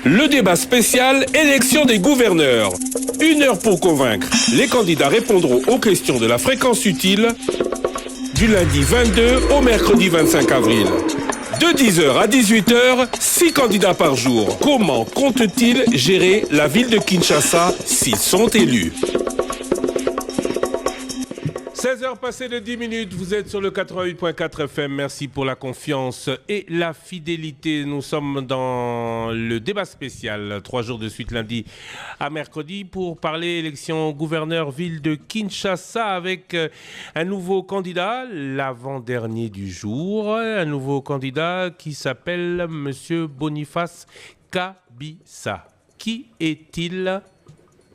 Le débat spécial élection des gouverneurs. 1 heure pour convaincre. Les candidats répondront aux questions de la fréquence utile du lundi 22 au mercredi 25 avril. De 10h à 18h, 6 candidats par jour. Comment comptent-ils gérer la ville de Kinshasa s'ils sont élus? 16h passées de 10 minutes, vous êtes sur le 88.4 FM. Merci pour la confiance et la fidélité. Nous sommes dans le débat spécial, 3 jours de suite, lundi à mercredi, pour parler élection gouverneur ville de Kinshasa avec un nouveau candidat, l'avant-dernier du jour, un nouveau candidat qui s'appelle Monsieur Boniface Kabissa. Qui est-il?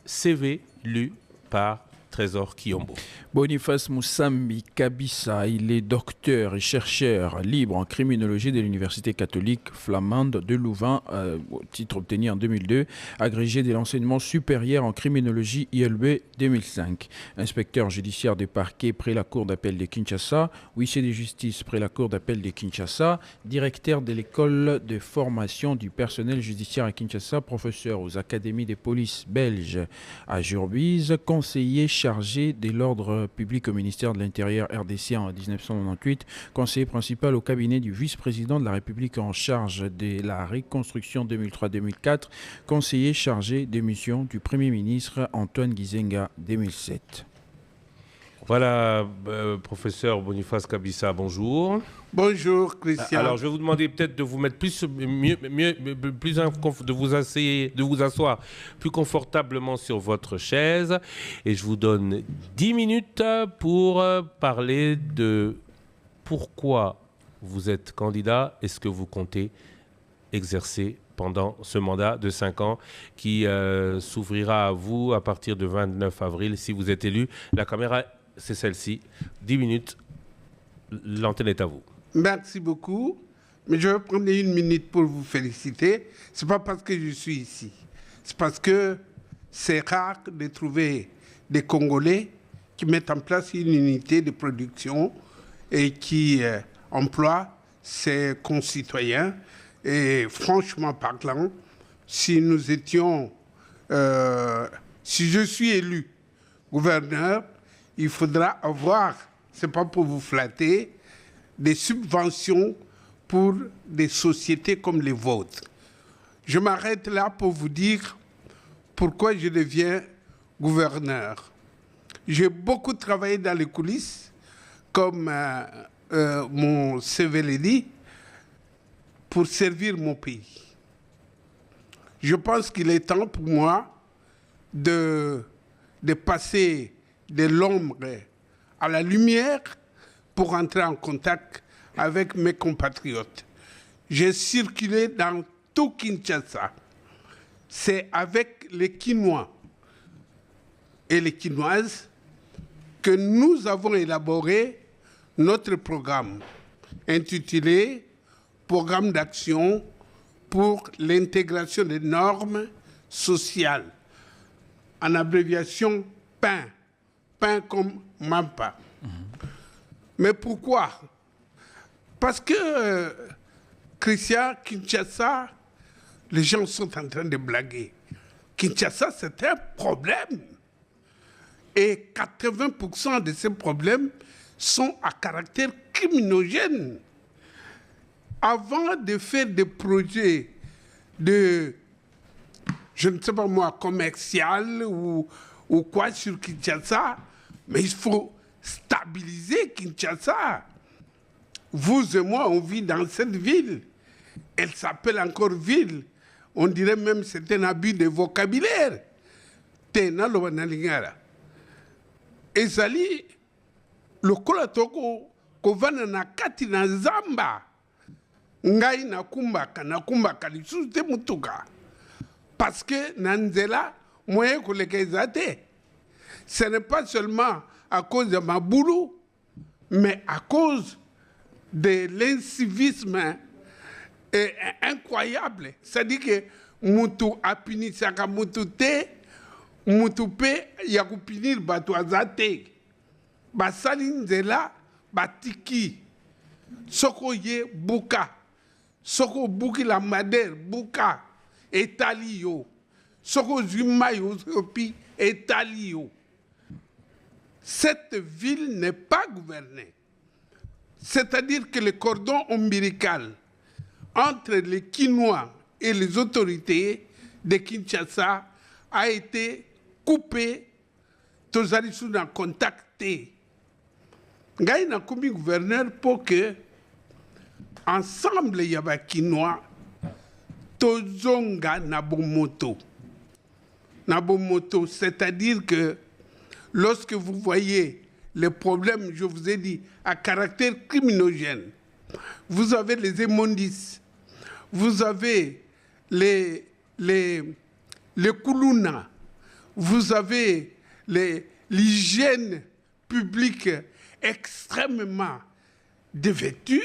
CV lu par Trésor Kiyombo. Boniface Moussambi Kabissa, il est docteur et chercheur libre en criminologie de l'Université catholique flamande de Louvain, au titre obtenu en 2002, agrégé de l'enseignement supérieur en criminologie ILB 2005, inspecteur judiciaire des parquets près la Cour d'appel de Kinshasa, huissier de justice près la Cour d'appel de Kinshasa, directeur de l'école de formation du personnel judiciaire à Kinshasa, professeur aux académies de police belges à Jurbise, conseiller chargé de l'ordre public au ministère de l'Intérieur RDC en 1998, conseiller principal au cabinet du vice-président de la République en charge de la reconstruction 2003-2004, conseiller chargé des missions du Premier ministre Antoine Gizenga 2007. Voilà, professeur Boniface Kabissa, bonjour. Bonjour, Christian. Alors, je vais vous demander peut-être de vous mettre de vous asseoir plus confortablement sur votre chaise. Et je vous donne 10 minutes pour parler de pourquoi vous êtes candidat et ce que vous comptez exercer pendant ce mandat de 5 ans qui s'ouvrira à vous à partir du 29 avril si vous êtes élu. La caméra, c'est celle-ci. 10 minutes. L'antenne est à vous. Merci beaucoup. Mais je vais prendre 1 minute pour vous féliciter. Ce n'est pas parce que je suis ici. C'est parce que c'est rare de trouver des Congolais qui mettent en place une unité de production et qui emploient ses concitoyens. Et franchement parlant, si nous étions... si je suis élu gouverneur, il faudra avoir, ce n'est pas pour vous flatter, des subventions pour des sociétés comme les vôtres. Je m'arrête là pour vous dire pourquoi je deviens gouverneur. J'ai beaucoup travaillé dans les coulisses, comme mon CV le dit, pour servir mon pays. Je pense qu'il est temps pour moi de passer de l'ombre à la lumière pour entrer en contact avec mes compatriotes. J'ai circulé dans tout Kinshasa. C'est avec les Kinois et les Kinoises que nous avons élaboré notre programme intitulé « Programme d'action pour l'intégration des normes sociales », en abréviation PAIN. Pain comme Mampa. Mais pourquoi? Parce que, Christian, Kinshasa, les gens sont en train de blaguer. Kinshasa, c'est un problème. Et 80% de ces problèmes sont à caractère criminogène. Avant de faire des projets de, je ne sais pas moi, commercial ou quoi sur Kinshasa, mais il faut stabiliser Kinshasa. Vous et moi, on vit dans cette ville. Elle s'appelle encore ville. On dirait même que c'est un abus de vocabulaire. Tenalo nalingara. Ezali, le kolatoko, kovana na kati na zamba. Ngai na kumbaka, lisusu te mutuka. Parce que nanzela, moyen que les ce n'est pas seulement à cause de ma boulot, mais à cause de l'incivisme incroyable. C'est-à-dire que Moutou a puni Saka Moutou te, Moutou pe yakupinir batu azate. Basalinzela batiki. Soko ye buka. Soko buki la madère buka. etalio. Soko Zumayo etalio. Cette ville n'est pas gouvernée. C'est-à-dire que le cordon ombilical entre les Kinois et les autorités de Kinshasa a été coupé. Tozali suna contacté. Ngai na komi gouverneur pour que ensemble yaba Kinois tozonga na bomoto. Na bomoto, c'est-à-dire que lorsque vous voyez les problèmes, je vous ai dit, à caractère criminogène, vous avez les immondices, vous avez les koulouna, vous avez l'hygiène publique extrêmement dévêtue,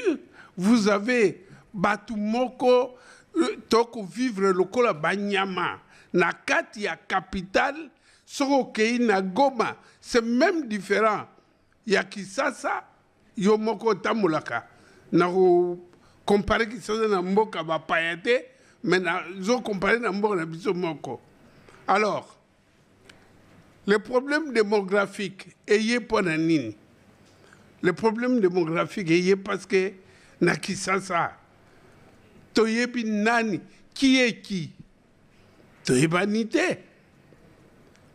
vous avez Batumoko, toko vivre lokola banyama, na kati ya capitale, Sorokei na Goma, c'est même différent. Ya Kisasa, yo moko tamulaka. Na comparer Kisasa na mboka ba payate, mais na zo comparer na mboka na biso moko. Alors, le problème démographique est pour nini. Le problème démographique est parce que na Kisasa, toyebi nani, qui est qui? Toyebanite.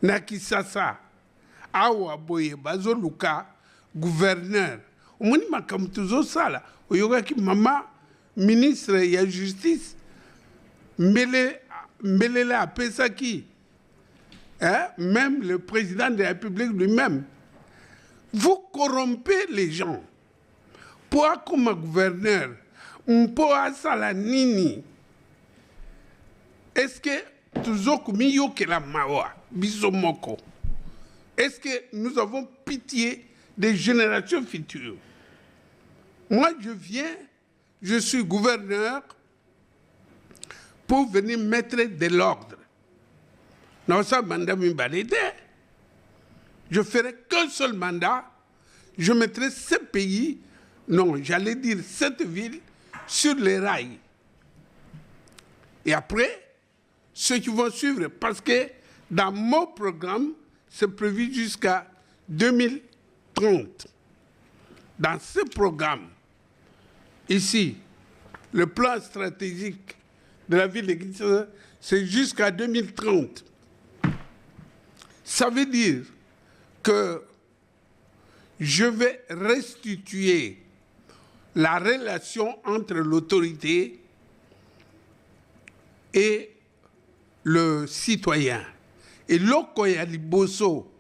Na Kisasa, awa boye bazo luka gouverneur. Omoni makambo tuzo sala, oyokaki mama ministre ya justice, mbele apesa ki. Même le président de la République lui-même. Vous corrompez les gens. Pour comme gouverneur, pour sala nini. Est-ce que toujours comme que la mawa? Bisomoko. Est-ce que nous avons pitié des générations futures? Moi, je suis gouverneur pour venir mettre de l'ordre. Dans ça, mandat m'imbalide. Je ferai qu'un seul mandat. Je mettrai ce pays, non, j'allais dire cette ville, sur les rails. Et après, ceux qui vont suivre, parce que dans mon programme, c'est prévu jusqu'à 2030. Dans ce programme, ici, le plan stratégique de la ville de Kinshasa, c'est jusqu'à 2030. Ça veut dire que je vais restituer la relation entre l'autorité et le citoyen. Et loko ya liboso,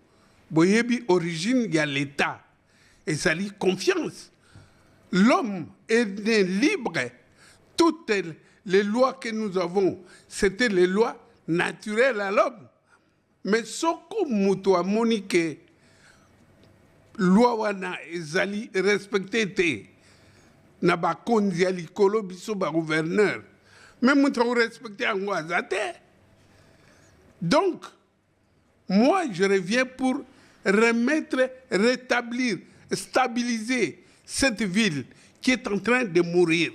boyebi origine ya l'État, et ça lit confiance. L'homme est né libre. Toutes les lois que nous avons, c'était les lois naturelles à l'homme. Mais soko muto a monique, loi wana ezali respecté te, na ba konzi ya likolo biso ba gouverneur. Mais muto respecté ango azate. Donc, moi, je reviens pour remettre, rétablir, stabiliser cette ville qui est en train de mourir.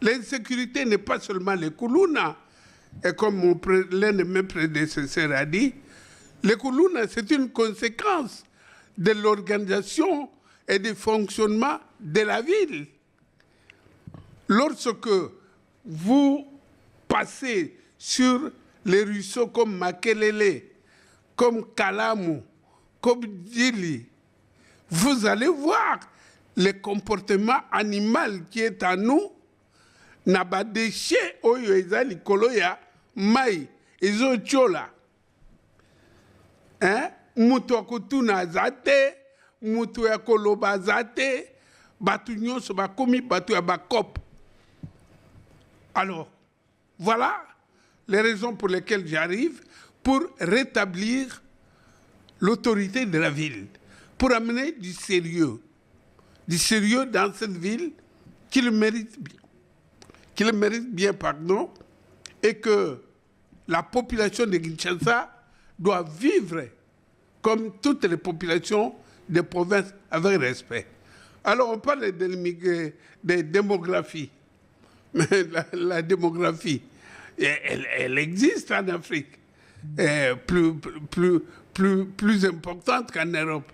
L'insécurité n'est pas seulement les Koulouna, et comme l'un de mes prédécesseurs a dit, les Koulouna, c'est une conséquence de l'organisation et du fonctionnement de la ville. Lorsque vous passez sur les ruisseaux comme Makelele, comme Kalamu, comme Djili, vous allez voir le comportement animal qui est en nous. Naba déchet oyo ezali koloya mai ezo chola. Mutu akutuna zate, mutu ya koloba zate, batu nyonso bakomi batu ya bakop. Alors, voilà les raisons pour lesquelles j'arrive pour rétablir l'autorité de la ville, pour amener du sérieux dans cette ville qui le mérite bien, pardon, et que la population de Kinshasa doit vivre comme toutes les populations des provinces avec respect. Alors on parle de démographie, mais la démographie, elle existe en Afrique. Plus importante qu'en Europe.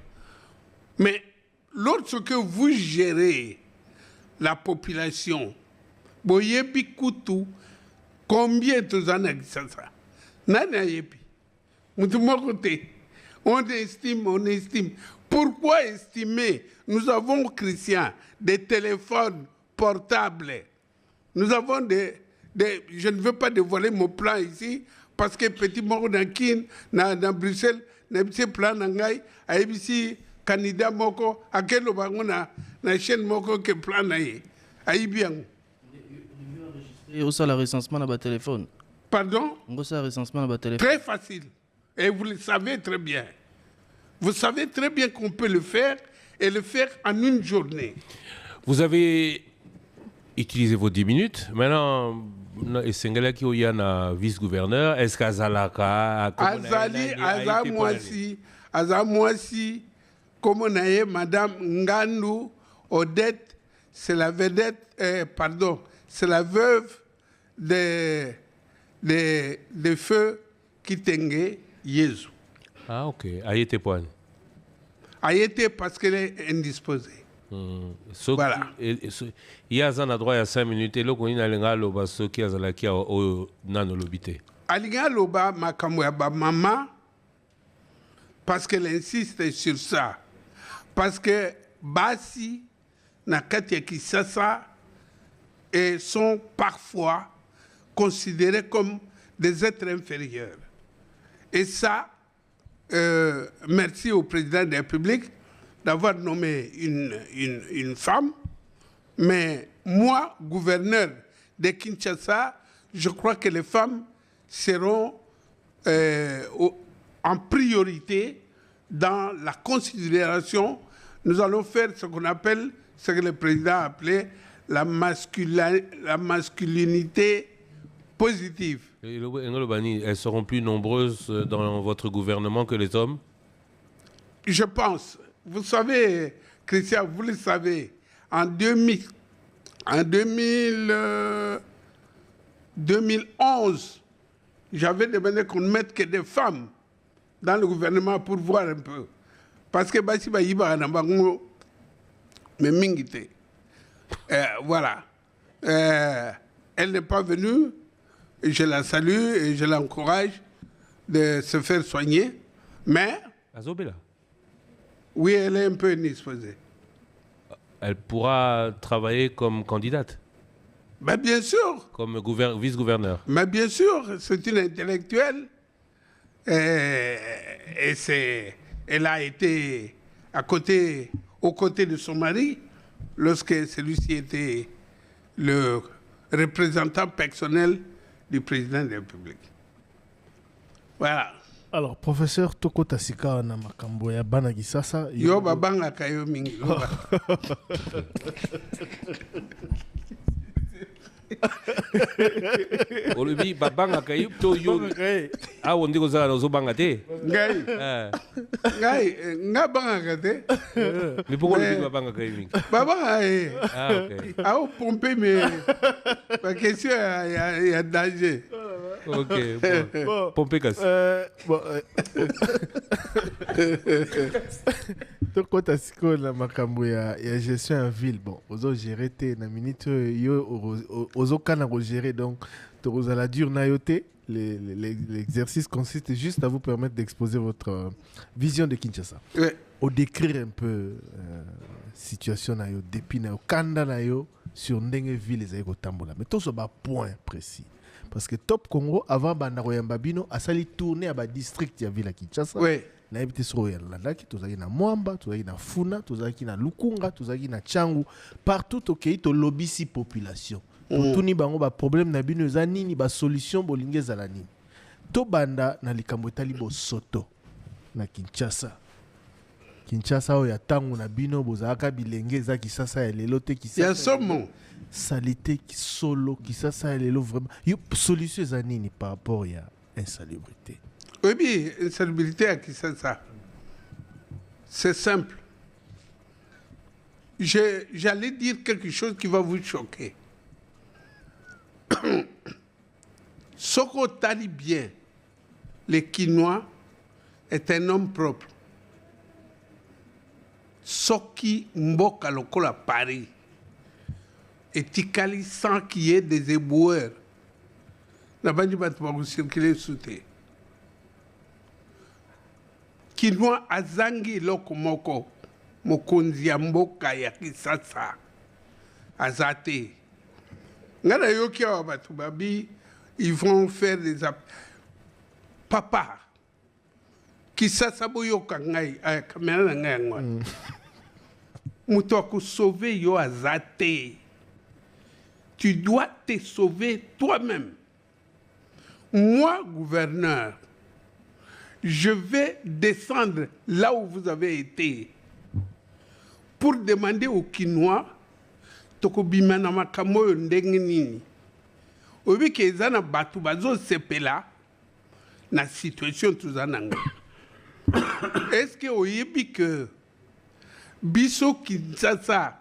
Mais lorsque vous gérez la population, boyebi kutu, combien de ans ça? Nana yebi. On estime. Pourquoi estimer? Nous avons, Christian, des téléphones portables. Nous avons je ne veux pas dévoiler mon plan ici, parce que petit moro dans Bruxelles, n'a plan nangai, a ici candidat moko, à quel obangona, na chaîne moko que plan naïe. Aïe bien. Et où ça le recensement dans votre téléphone? Pardon? Où ça le recensement dans votre téléphone? Très facile. Et vous le savez très bien. Vous savez très bien qu'on peut le faire et le faire en une journée. Vous avez utilisé vos 10 minutes. Maintenant, Essengalaki Oyana, vice-gouverneur, est-ce qu'Azalaka... Azamouassi, comme on a Madame Ngandou, Odette, c'est la vedette, c'est la veuve de feu Kitenge Yezu. Ah, ok. Ayete point. Ayete parce qu'elle est indisposée. Voilà. Il y a un droit à 5 minutes et là, on a un loba qui a au nanolobité. Alinga loba makamweba maman parce qu'elle insiste sur ça. Parce que Basi, Nakatia Kisasa et sont parfois considérés comme des êtres inférieurs. Et ça, merci au président de la République d'avoir nommé une femme. Mais moi, gouverneur de Kinshasa, je crois que les femmes seront en priorité dans la considération. Nous allons faire ce qu'on appelle, ce que le président a appelé la masculinité positive. Elles seront plus nombreuses dans votre gouvernement que les hommes? Je pense. Vous savez, Christian, vous le savez, en 2011, j'avais demandé qu'on ne mette que des femmes dans le gouvernement pour voir un peu. Parce que Basiba Yiba Nabango, mais Mingite. Voilà. Elle n'est pas venue. Je la salue et je l'encourage de se faire soigner. Mais... Azobela. Oui, elle est un peu indisposée. Elle pourra travailler comme candidate? Ben bien sûr. Comme vice-gouverneur? Mais bien sûr, c'est une intellectuelle. Et elle a été aux côtés de son mari lorsque celui-ci était le représentant personnel du président de la République. Voilà. Alors, professeur Toko Tassika na makambo ya bana gisasa. Yo babanga kayo mingi. Olubi babanga kayo to yo. Ah, on dit que ça nous banga te. Ngai. Ngabanga kate. Mais pourquoi on dit babanga kayo mingi? Babanga Ah, ok. Ah, on pompe mais la question il y a danger. Ok, bon. Pompé casse. Toko Tassiko na makambo ya gestion en ville. Bon, ozo gérer te na minute yo ozo kana ko gérer donc toza la dure na yote. L'exercice consiste juste à vous permettre d'exposer votre vision de Kinshasa. Ouais. Au décrire un peu situation na yo depuis na yo kanda na yo sur ndenge ville ezayiko tambola. Mais tout ce bas point précis. Parce que Top Congo, avant Bandaroyamba Bino, a sali tourné à ba district ya ville à Kinshasa. Oui. Na ebité sur Landaki, tozaki na Mwamba, tozaki na Funa, tozaki na Lukunga, tozaki na Changu, partout au pays to lobby population. Pour tout ni bango ba problème na bino za nini ba solution bolinge za la nini. To banda na likambo etali bo soto na Kinshasa. Kinshasa o ya tangu na bino bozaka bilenge za Kisasa ya lelo te Kisasa. Il y a son mot. Salité qui solo qui ça est vraiment yo solution zanini par rapport à insalubrité. Oui, insalubrité à qui ça? C'est simple. J'allais dire quelque chose qui va vous choquer. Soko tali bien, le Quinois est un homme propre. Soki Mboka lokola Paris, et Tikali sans qu'il y ait des éboueurs. N'a pas dit que circuler sous terre. Quinois azangi loko moko, mokonzi ya mboka ya Kisasa, azate. Ngana yoki wa batu babi, ils vont faire des papa Kisasa boyoka ngai kamera ngai ngwa. Muto ko sauver yo azate. Tu dois te sauver toi-même. Moi, gouverneur, je vais descendre là où vous avez été pour demander aux Quinois tokobima na makambo yo ndenge nini. Obi ke ezana batu bazo sepela na situation tuzananga. Est-ce que oyebi que biso Kinshasa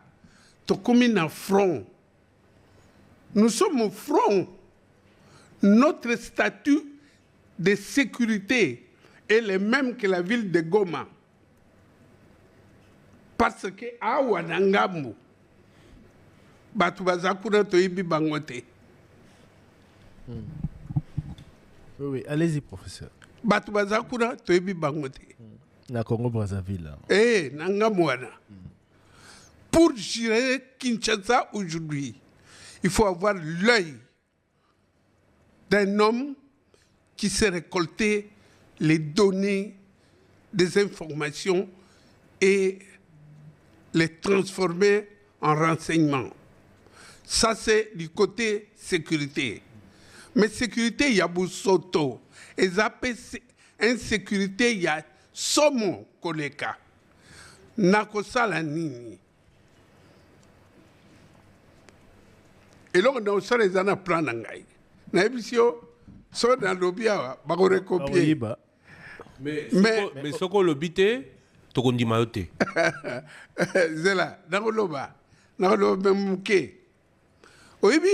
tokomi na front? Nous sommes au front. Notre statut de sécurité est le même que la ville de Goma. Parce que à Ouadangambo, batu bazakuna toyebi bangote. Oui, allez-y, professeur. Batu bazakuna toyebi bangote. Na Congo Brazzaville. Eh, nangamwana. Pour gérer Kinshasa aujourd'hui, il faut avoir l'œil d'un homme qui sait récolter les données, des informations et les transformer en renseignements. Ça, c'est du côté sécurité. Mais sécurité, il y a Boussoto. Et insécurité, il y a Somo Koleka. Nakosala Nini. Et là, on a aussi les années à prendre. Na ebisio so na lobia ba ko recopier. Mais soko lobité to kondima yote. Zela na loba muke. Oyibi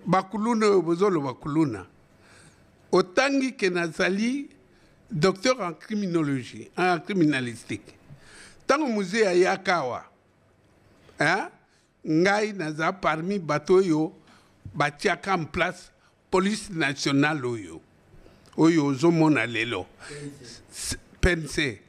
bakuluna bozolo bakuluna. Otangi ke nazali docteur en criminologie, en criminalistique. Tango musée ayakawa. Hein? Ngai naza parmi batoyo batiaka en place police nationale oyo zomona lelo pense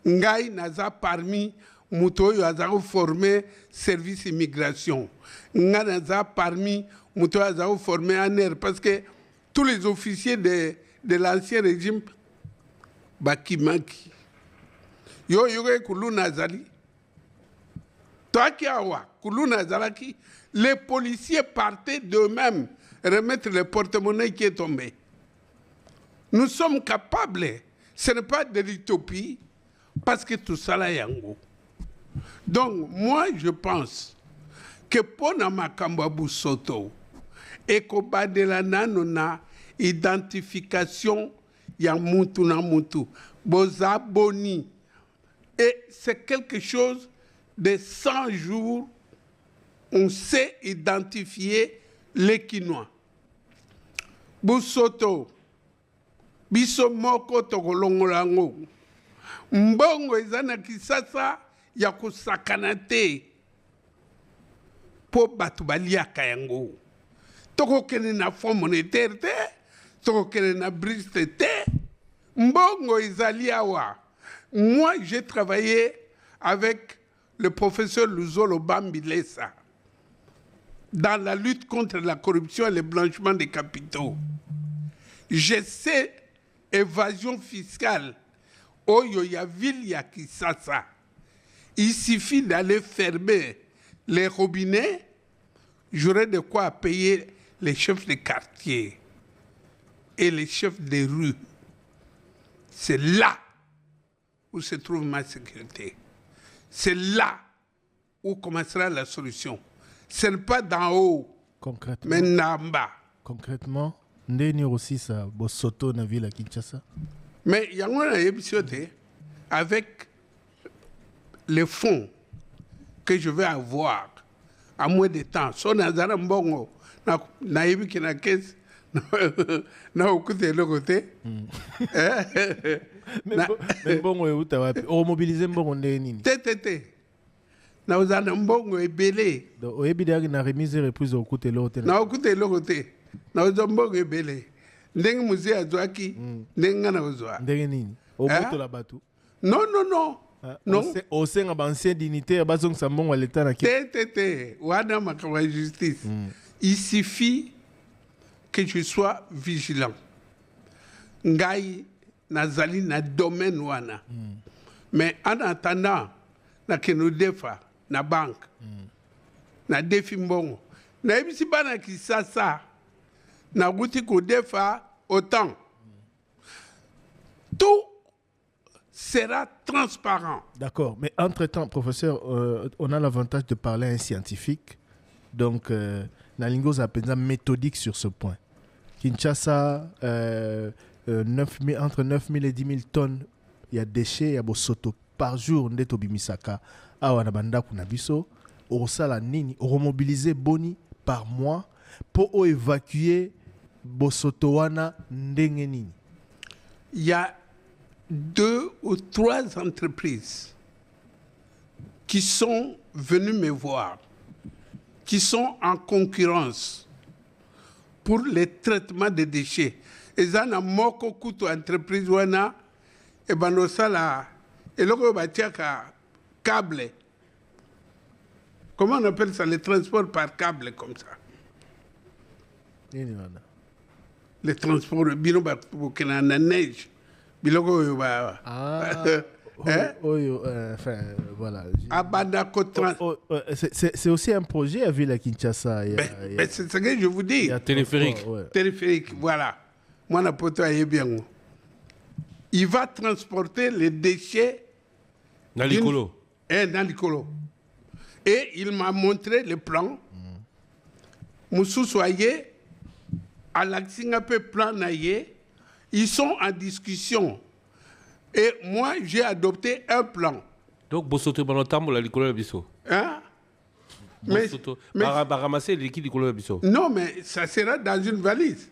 ngai naza parmi muto oyo aza formé service immigration ngai naza parmi muto oyo aza formé ANR parce que tous les officiers de l'ancien régime bakimaki yo kuluna azali les policiers partaient d'eux-mêmes remettre le porte-monnaie qui est tombé. Nous sommes capables, ce n'est pas de l'utopie, parce que tout ça là est en gros. Donc, moi, je pense que pour Namakambo Boussoto, et qu'au bas de la nanona, identification, il y a Moutou na Moutou, Boza Boni, et c'est quelque chose de 100 jours, on sait identifier les Quinois. Boussoto, Bisomoko Tokolongolango, Mbongo ezana Kisasa ya kusakana te po batu baliaka yango. Toko kene na fonds monétaire te, toko kene na briste te, Mbongo ezali awa. Moi, j'ai travaillé avec le professeur Luzolo Bambilesa dans la lutte contre la corruption et le blanchiment des capitaux. Je sais évasion fiscale. Oyo ya ville ya Kisasa. Il suffit d'aller fermer les robinets. J'aurai de quoi payer les chefs de quartier et les chefs des rues. C'est là où se trouve ma sécurité. C'est là où commencera la solution. Ce n'est pas d'en haut, mais d'en bas. Concrètement, ndeni aussi ça Bosoto na ville à Kinshasa. Mais il y a un épisode avec les fonds que je vais avoir à moins de temps. So na zara mbongo na yebi kina caisse na okute lokote Mais mbongo euta wapi omobilize mbongo ndenge nini te na ozana mbongo ebele donc oyebi deaki na remise et reprise okute lokote na okute lokote na ozo mbongo ebele ndenge muzie azwaki ndenge nga na ozwa ndenge nini obotola bato non osenga baancien dignitaire bazongisa mbongo ya leta na te wana makambo ya justice il suffit que je sois vigilant ngai nazali na domaine wana mais en attendant na keno defa na banque na defi mbongo na ebisi bana kisasa na guti ko defa autant tout sera transparent. D'accord, mais entre-temps, professeur, on a l'avantage de parler à un scientifique. Donc, Nalingo a méthodique sur ce point. Kinshasa, entre 9 000 et 10 000 tonnes, il y a déchets, il y a bosoto par jour, ndeto bimisaka, awa banda kunabiso, orosala nini, remobiliser boni par mois pour évacuer bosoto wana ndenge nini. Il y a 2 ou 3 entreprises qui sont venues me voir, qui sont en concurrence pour les traitements des déchets. Et ça, na moko kuto entreprise wana e banosala et loko batiaka câble. Comment on appelle ça, les transports par câble comme ça? Les transports bino ba na neige. Biloko ba enfin voilà. C'est aussi un projet à Ville à Kinshasa. C'est ce que je vous dis. Téléphérique. Téléphérique, voilà. Moi, na poto aye bien. Il va transporter les déchets dans l'icolo. Dans l'icolo. Et il m'a montré le plan. Moussou soyez à l'Axingape plan naïe. Ils sont en discussion. Et moi, j'ai adopté un plan. Donc, Bosoto Banotambo, la Licolo Bisso. Hein? Mais ramasser les liquides Licolo Bisso. Non, mais ça sera dans une valise.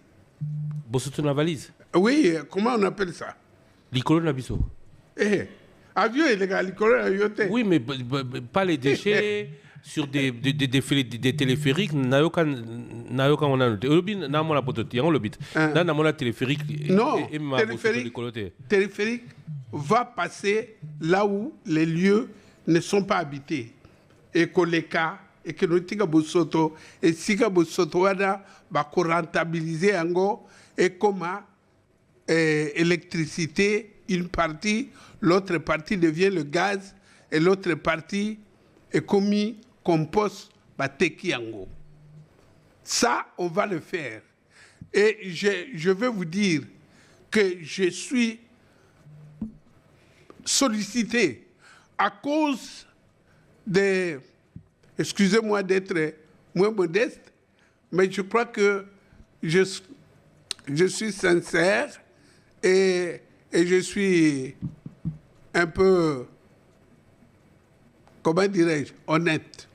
Bosoto na valise? Oui, comment on appelle ça? Licolo Nabisso. Avion illégal, Licolo Nayote. Oui, mais pas les déchets. Sur des téléphériques, nayoka on a noté. Na mona pototi, on le bit. Na mona téléphérique. Non, téléphérique va passer là où les lieux ne sont pas habités. Et que les cas, et que nous tiga bosoto, et siga bosoto wada ba ko rentabiliser ango et comment électricité, une partie, l'autre partie devient le gaz et l'autre partie est commis compost bateki yango. Ça, on va le faire. Et je veux vous dire que je suis sollicité à cause des... Excusez-moi d'être moins modeste, mais je crois que je suis sincère et je suis un peu... Comment dirais-je, honnête.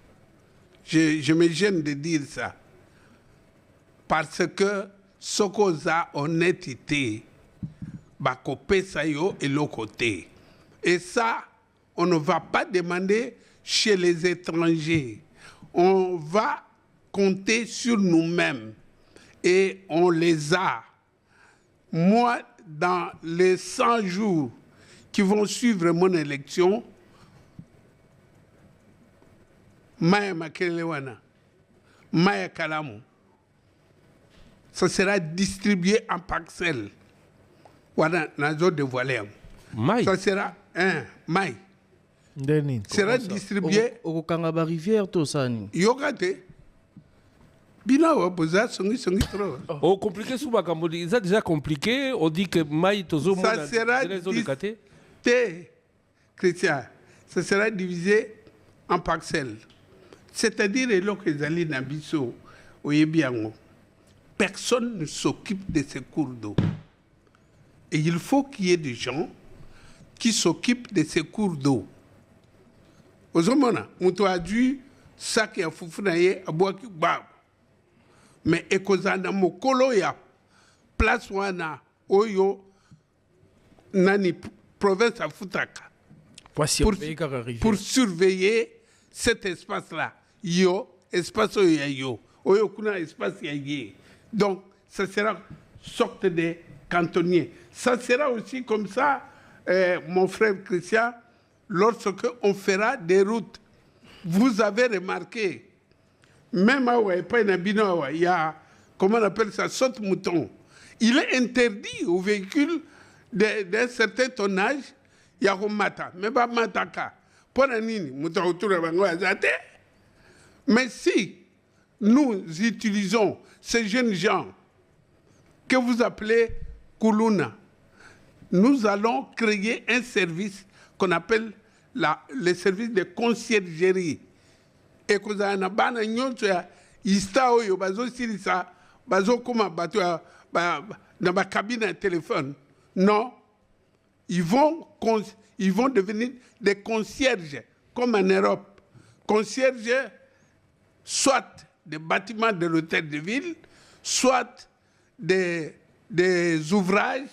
Je me gêne de dire ça. Parce que ce qu'on a honnêteté, bakopé sayo et l'autre côté. Et ça, on ne va pas demander chez les étrangers. On va compter sur nous-mêmes. Et on les a. Moi, dans les 100 jours qui vont suivre mon élection, Maya Makelewana, Maya Kalamu, ça sera distribué en parcelles. Voilà, nazo dévoilé. Ça sera Maï. Sera distribué. Au Kangaba rivière, tout ça. Yogate. Binawa, boza, songi trop. Oh, compliqué sous Bakamodi. C'est déjà compliqué. On dit que Maï, Tozo, ça sera divisé. Christian, ça sera divisé en parcelles. C'est-à-dire, personne ne s'occupe de ces cours d'eau. Et il faut qu'il y ait des gens qui s'occupent de ces cours d'eau. Ozomona, on a dû sac à foufunaye à boire qui bab. Mais ekozana mokolo ya place wana oyo nani province à Futaka pour surveiller cet espace-là. Yo, espace yo, kuna espace yé. Donc, ça sera sorte de cantonnier. Ça sera aussi comme ça, mon frère Christian, lorsque on fera des routes. Vous avez remarqué, même à il y a, comment on appelle ça, saute-mouton. Il est interdit aux véhicules d'un certain tonnage, il y a un mata, mais pas mataka. Mais si nous utilisons ces jeunes gens que vous appelez Kuluna, nous allons créer un service qu'on appelle le service de conciergerie. Et que vous avez dans ma cabine de téléphone. Non, ils vont devenir des concierges, comme en Europe. Concierges, soit des bâtiments de l'hôtel de ville, soit des ouvrages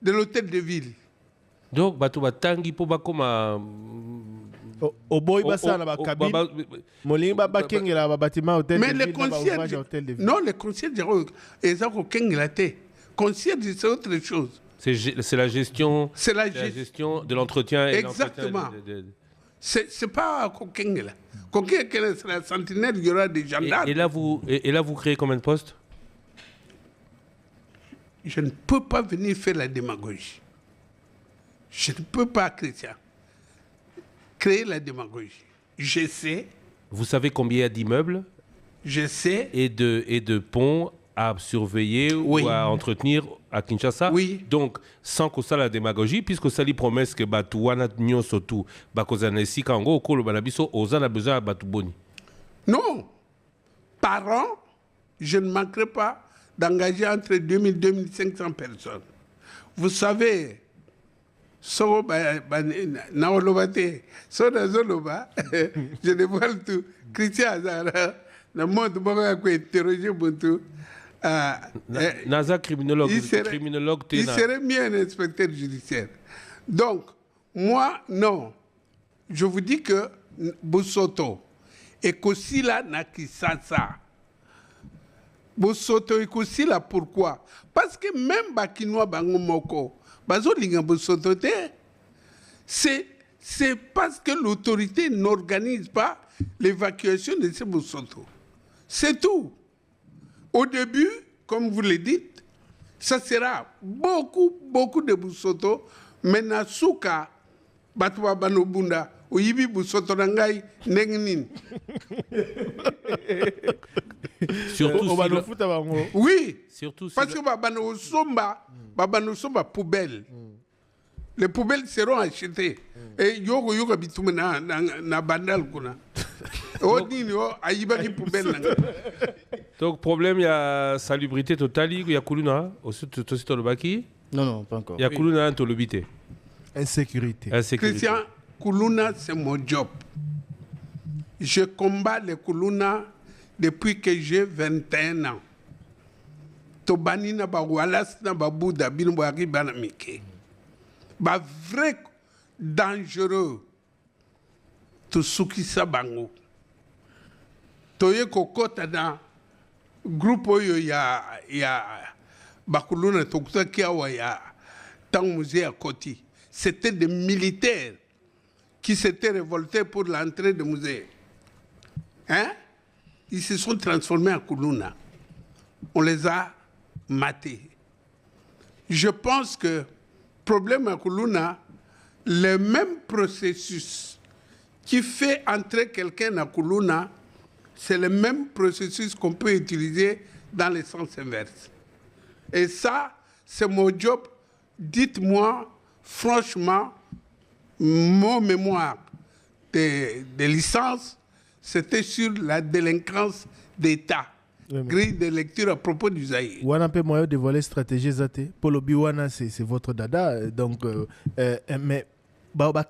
de l'hôtel de ville. Donc, batu batangi po bakoma au boy basa na ba cabine molingi ba bakengela ba bâtiment hôtel de ville. Mais les concierges, non, les concierges, ils ont kengela te. Concierge, c'est autre chose. C'est la gestion. C'est la gestion de l'entretien. Exactement. C'est pas Kokengela. Kokengela, c'est la sentinelle, il y aura des gendarmes. Et là, vous créez combien de postes? Je ne peux pas venir faire la démagogie. Je ne peux pas, Christian, créer la démagogie. Je sais. Vous savez combien il y a d'immeubles? Je sais. Et de ponts à surveiller ou à entretenir à Kinshasa. Oui. Donc, sans que ça la démagogie, puisque ça lui promet que Batouana Nyon Sotou, Bakozanesi Kango, Kolo Banabiso, Ozana besoin Batouboni. Non. Par an, je ne manquerai pas d'engager entre 2000 et 2500 personnes. Vous savez, je dévoile tout. Christian Azara, le monde va interroger Buntu. Naza criminologue, il serait mieux un inspecteur judiciaire. Donc, moi, non. Je vous dis que Boussoto et Kosila Nakisasa. Boussoto et Kosila, pourquoi? Parce que même Bakinois Bangomoko, Bazolinga Boussoto, c'est parce que l'autorité n'organise pas l'évacuation de ces Boussoto. C'est tout. Au début, comme vous le dites, ça sera beaucoup de Boussoto. Maintenant, Souka, Batwa Banobunda, Oyibi Boussoto Nangai, Nengnin. Surtout oui, surtout parce que Babano Somba poubelle. Les poubelles seront achetées. Et Yogo Bitumena na Bandal Kuna. Donc, problème, il y a salubrité totale, il y a Kuluna, aussi Tolobaki. Non, pas encore. Il y a Kuluna, Tolobité. Insécurité. Christian, Kuluna, c'est mon job. Je combats les Kuluna depuis que j'ai 21 ans. Tobani na ba walas na ba Bouddha, binouari banamike. Ba vrai dangereux. To Sukisa Bango. Toye kokota dans groupe oyo ya Bakuluna Tokuta Kiawa ya Tang Musée à Koti. C'était des militaires qui s'étaient révoltés pour l'entrée du musée. Hein? Ils se sont transformés en Kuluna. On les a matés. Je pense que problème à Kuluna, le même processus qui fait entrer quelqu'un à Kuluna, c'est le même processus qu'on peut utiliser dans le sens inverse. Et ça, c'est mon job. Dites-moi, franchement, mon mémoire de licence, c'était sur la délinquance d'État. Grille de lecture à propos du Zaïre. Wana peut moyen de dévoiler stratégie Zate. Pour le Biwana, c'est votre dada. Donc, mais,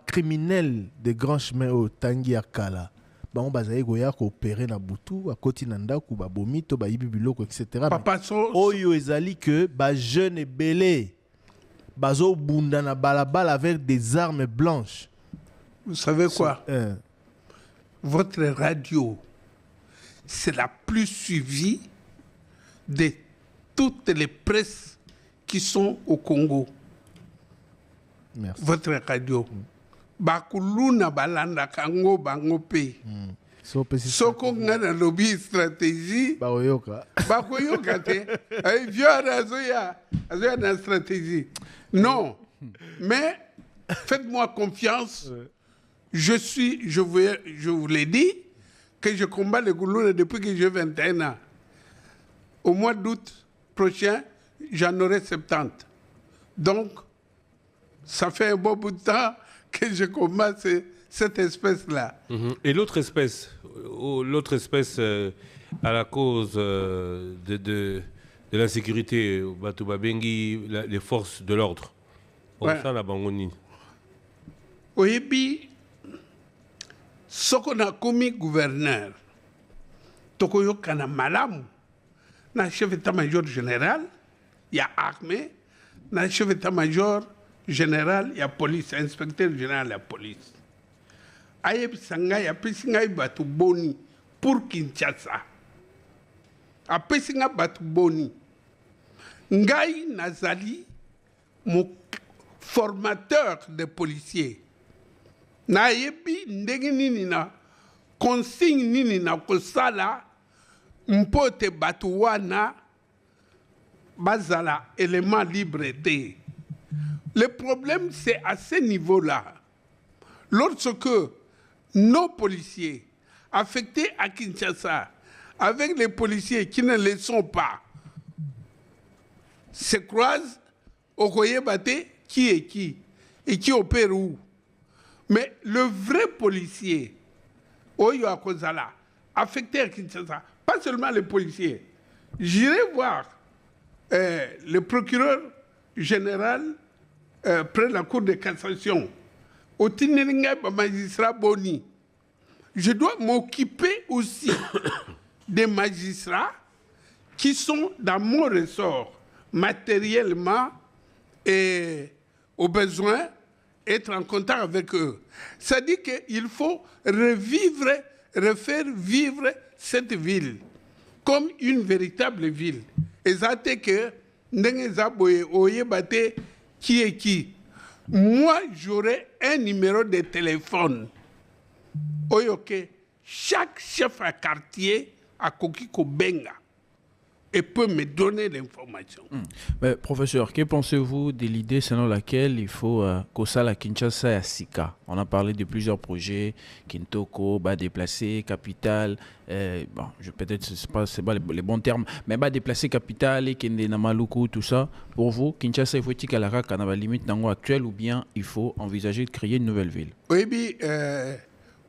criminel de grand chemin au Tangi Akala. bango bazali koya koopérer na butu akoti na ndako babomi to bayibi biloko etc. Papa oyo ezali que bajeune ebele bazobunda na balabala avec des armes blanches. Vous savez quoi? Votre radio, c'est la plus suivie de toutes les presses qui sont au Congo. Merci. Votre radio. Bakuluna balanda kango bangope. Soko ngana lobby stratégie. Bakoyoka. Bakoyoka te. Ay viora azoya na stratégie. Non. Mais faites-moi confiance. Je vous l'ai dit que je combats les Goulouna depuis que j'ai 21 ans. Au mois d'août prochain, j'en aurai 70. Donc, ça fait un bon bout de temps que je combats cette espèce-là. Et l'autre espèce à la cause de l'insécurité, Batubabengi, les forces de l'ordre. Ouais. Ça, la Bangoni. Oui, ce qu'on a commis gouverneur, Tokoyo Kana Malam, na chef d'état-major général, il y a armée, na chef d'état-major général, il y a police, inspecteur général de la police. Ayeb Sanga, il y a Pessinga Batu Boni pour Kinshasa. A Pessinga Batu Boni. Ngai Nazali, mon formateur de policiers. Na yebi ndenge nini na consigne nini na kosala mpote batu wana bazala élément liberté. Le problème c'est à ce niveau-là. Lorsque nos policiers affectés à Kinshasa avec les policiers qui ne le sont pas se croisent au Koyebate qui est qui et qui opère où. Mais le vrai policier, Oyo Akozala, affecté à Kinshasa, pas seulement les policiers, j'irai voir le procureur général près de la Cour de cassation, au Tineringa magistrat Boni. Je dois m'occuper aussi des magistrats qui sont dans mon ressort, matériellement et au besoin, être en contact avec eux. Ça dit qu'il faut refaire vivre cette ville comme une véritable ville. Et ça c'est que qui est qui. Moi, j'aurai un numéro de téléphone. Oyoke, chaque chef à quartier à Kokiko Benga et peut me donner l'information. Mais, professeur, que pensez-vous de l'idée selon laquelle il faut Kosala Kinshasa et Sika? On a parlé de plusieurs projets, Kintoko, bas déplacer, capitale, bon, peut-être c'est pas les bons termes, mais bas déplacer capitale, Kende Namaluku, tout ça. Pour vous, Kinshasa, il faut-il qu'à la Kanava limite dans actuelle ou bien il faut envisager de créer une nouvelle ville? Oui,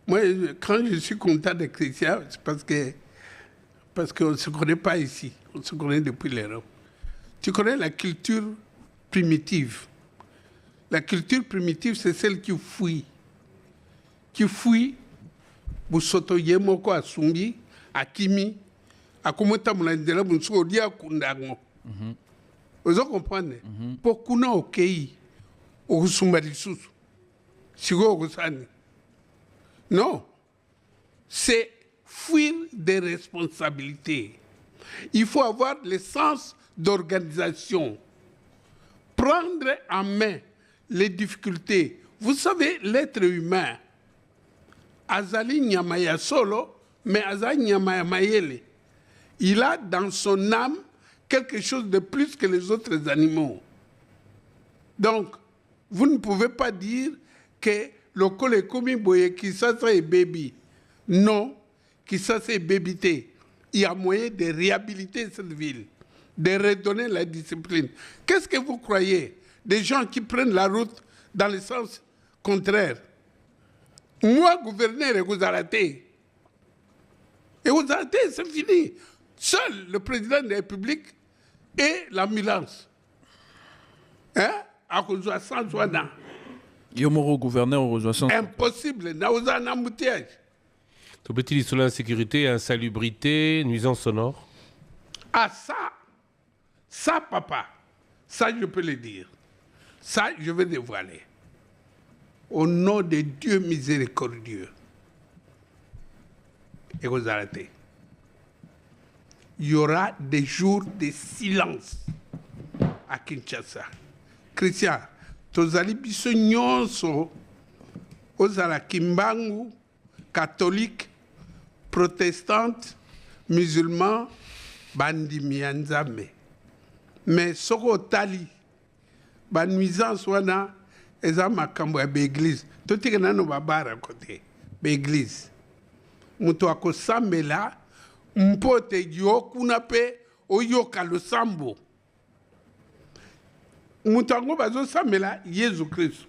moi, quand je suis content de Christian, c'est parce qu'on ne se connaît pas ici. On se connaît depuis l'Europe. Tu connais la culture primitive. La culture primitive, c'est celle qui fuit. Qui fuit, Busoto Yemoko à Sumbi, à Kimi, à Komota Moulandela, Bunsoudi à Kundango. Vous comprenez? Pour Kuna au Kei, au Sumbarisus, Sigo Gosani. Non. C'est fuir des responsabilités. Il faut avoir le sens d'organisation. Prendre en main les difficultés. Vous savez, l'être humain, Azali Nyamaya solo, mais Azali Nyamaya Mayele, il a dans son âme quelque chose de plus que les autres animaux. Donc, vous ne pouvez pas dire que le Kole Komi Boye qui ça c'est baby. Non, qui ça c'est bébité. Il y a moyen de réhabiliter cette ville, de redonner la discipline. Qu'est-ce que vous croyez? Des gens qui prennent la route dans le sens contraire. Moi, gouverneur, et vous arrêtez. Et vous arrêtez, c'est fini. Seul le président de la République et l'ambulance. Hein? À cause de 100 ans. Yomoro gouverneur au 60. Impossible. N'a pas un embouteillage. Tout petit sur l'insécurité, insalubrité, nuisance sonore. Ah ça papa, ça je peux le dire. Ça je vais dévoiler. Au nom de Dieu miséricordieux. Et vous arrêtez. Il y aura des jours de silence à Kinshasa. Christian, tozali biso nyonso ozala kimbangu, catholique, protestante, musulman, bandimi ya Nzambe. Mais soko tali ba nuisance wana eza makambo ya beglise. Totika nano babara kote beglise. Mutu akosambela mpote yo kuna pe oyoka losambo. Mutu ango bazo sambela Yesu Christ.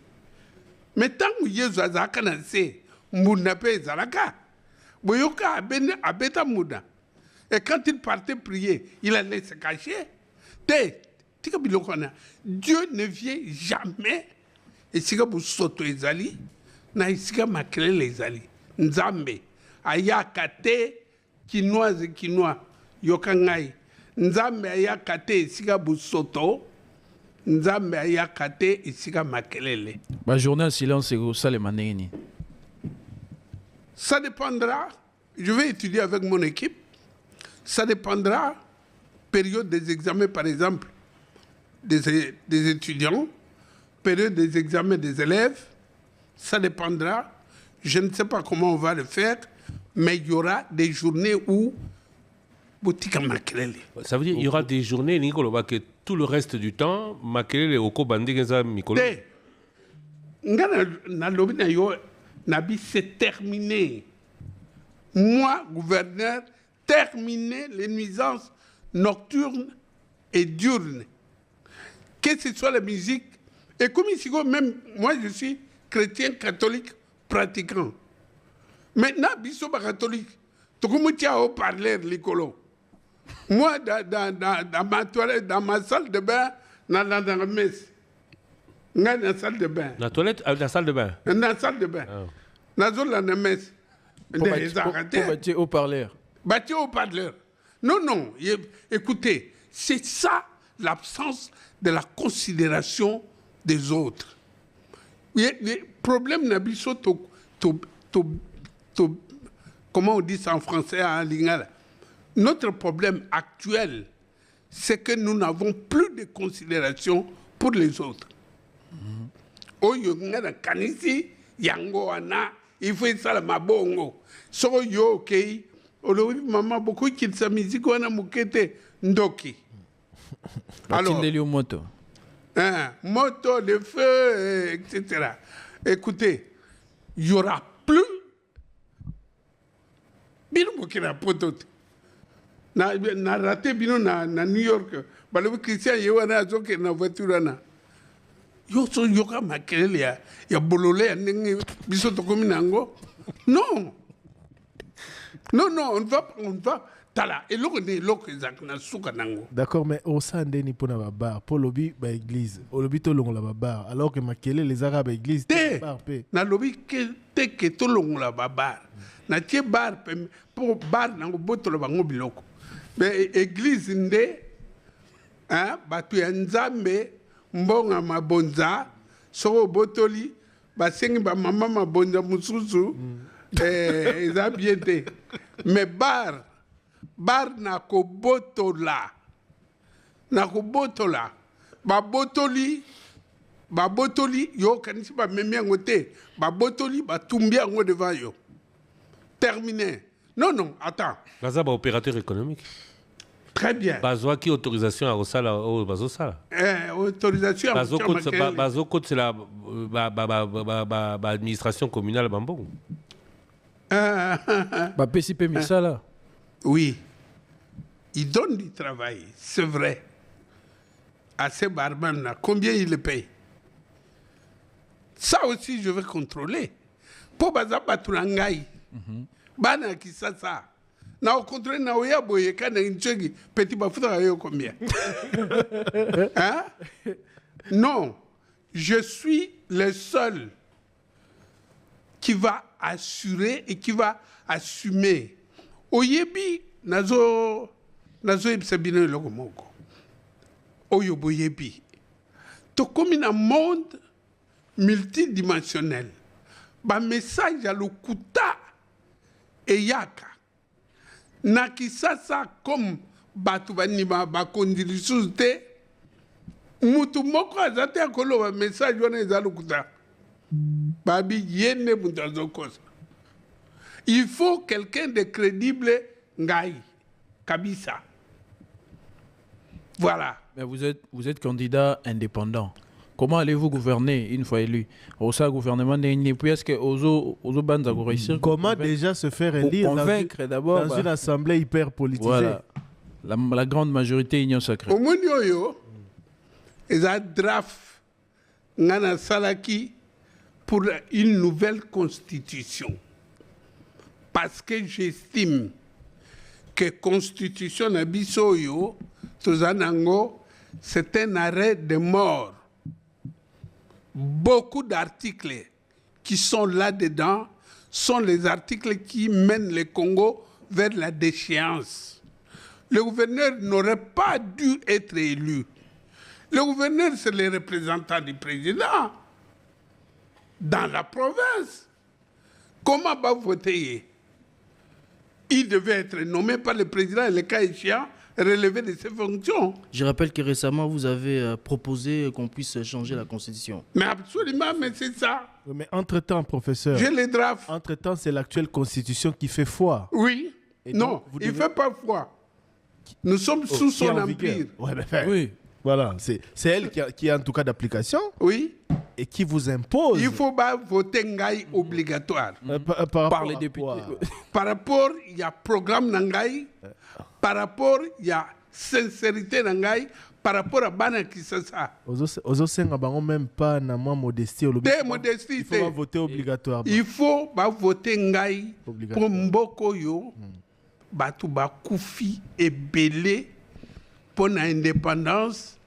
Mais tangu Yesu azaka na se mbunda pe ezalaka. Boyoka abeta muda. Et quand il partait prier, il allait se cacher. Dieu ne vient jamais. Et si vous soto ezali, na isika makelele ezali. Nzambe ayakate kinoise kinois yokangai. Nzambe ayakate isika busoto. Nzambe ayakate isika makelele. Ma journée en silence c'est ça les maneni. Ça dépendra. Je vais étudier avec mon équipe. Ça dépendra, période des examens par exemple, des étudiants, période des examens des élèves, ça dépendra. Je ne sais pas comment on va le faire, mais il y aura des journées où... Ça veut dire qu'il y aura des journées, Nicolas, que tout le reste du temps, Makelele Oko Bandegeza Mikolo. C'est terminé. Moi, gouverneur, terminer les nuisances nocturnes et diurnes. Que ce soit la musique. Et comme ici, même moi, je suis chrétien catholique pratiquant. Maintenant, Bissoba catholique, tu as un haut-parleur, l'écolo. Moi, dans ma toilette, dans ma salle de bain, dans la messe. Dans la salle de bain. La toilette, la salle de bain. Dans la salle de bain. Dans la messe. Pour bâtir haut-parleur. Bâtir haut-parleur. Non. Écoutez, c'est ça l'absence de la considération des autres. Le problème n'abisso comment on dit ça en français à Lingala. Notre problème actuel, c'est que nous n'avons plus de considération pour les autres. Oyo ngana kanisi yango ana il faut ça la mabongo. So yo okay. Olobi maman beaucoup qui sa musique wana mukete ndoki. Alors moto. Moto, le feu, etc. Écoutez, il n'y aura plus. Bino mokina potote. Na raté bino na New York. Balobi Christian yewana azoke na voiture na. Yo so yoka makelele ya bolole ya ndenge biso tokomi nango. Non. On va tala et l'autre na suka nango. D'accord, mais au sein d'eni pona ba bar pour lobby ba église au lobby to longo la bar alors que makelele les arabes église bar pe na lobby que to longo la bar na tie bar pour bar nango botolo bango biloko mais église nde hein batu ya Nzambe mbonga mabonza soko botoli basengi ba mama mabonza mususu eza bien te mais bar na kobotola babotoli yo kanisi ba memi yango te babotoli batumbi yango devant yo terminé. Non, attends. Baza ba opérateur économique. Très bien. Bazoa qui autorisation à Rosala au Bazosala. Autorisation à Bazokot c'est la administration communale Bambon. Ba PCP Misala. Oui. Il donne du travail, c'est vrai. À ces barman-là, combien il les paye? Ça aussi, je vais contrôler. Pour Baza Baturangai, Bana qui ça. Na au contraire, na oya boye kana inchegi petit bafuta yo combien? Hein? Non, je suis le seul qui va assurer et qui va assumer. Oyebi, nazo ebisabino eloko moko. Oyo boyebi. To comme un monde multidimensionnel. Ba message à lokuta et yaka. Na kisasa comme batu banima bakondi lisusu te. Mutu moko azate akoloba message wana eza lokuta. Babi yene mutu azokosa. Il faut quelqu'un de crédible ngai kabisa. Voilà. Mais vous êtes candidat indépendant. Comment allez-vous gouverner une fois élu? Au sein du gouvernement, est-ce que Ozo Banza va réussir? Comment déjà se faire élire convaincre d'abord dans une assemblée hyper politisée? Voilà. La grande majorité union sacrée. Au monde, ils ont draft Ngana Salaki pour une nouvelle constitution. Parce que j'estime que la constitution Nabisoyo, Tozanango, c'est un arrêt de mort. Beaucoup d'articles qui sont là-dedans sont les articles qui mènent le Congo vers la déchéance. Le gouverneur n'aurait pas dû être élu. Le gouverneur, c'est le représentant du président dans la province. Comment va voter? Il devait être nommé par le président et le cas échéant relevé de ses fonctions. Je rappelle que récemment, vous avez proposé qu'on puisse changer la constitution. Mais absolument, mais c'est ça. Mais entre-temps, professeur, J'ai les drafts. entre-temps, c'est l'actuelle constitution qui fait foi. Oui. Et Non, donc, il ne fait pas foi. Nous sommes sous son empire. Ouais, mais Oui. voilà, c'est elle qui est en tout cas d'application Oui. et qui vous impose. Il faut pas voter Ngaï obligatoire. Par Par les rapport à députés. quoi? Par rapport, il y a programme Nangaï. Par rapport, il y a sincérité Nangaï. Par rapport à Bana Kisasa. Ozo senga bango même pas na moi modestie au lobby. Des modesties. Il faut pas voter obligatoirement. Il faut pas voter Ngaï Obligatoire. pour Mboko yo. Batu ba koufi et belé pour l'indépendance.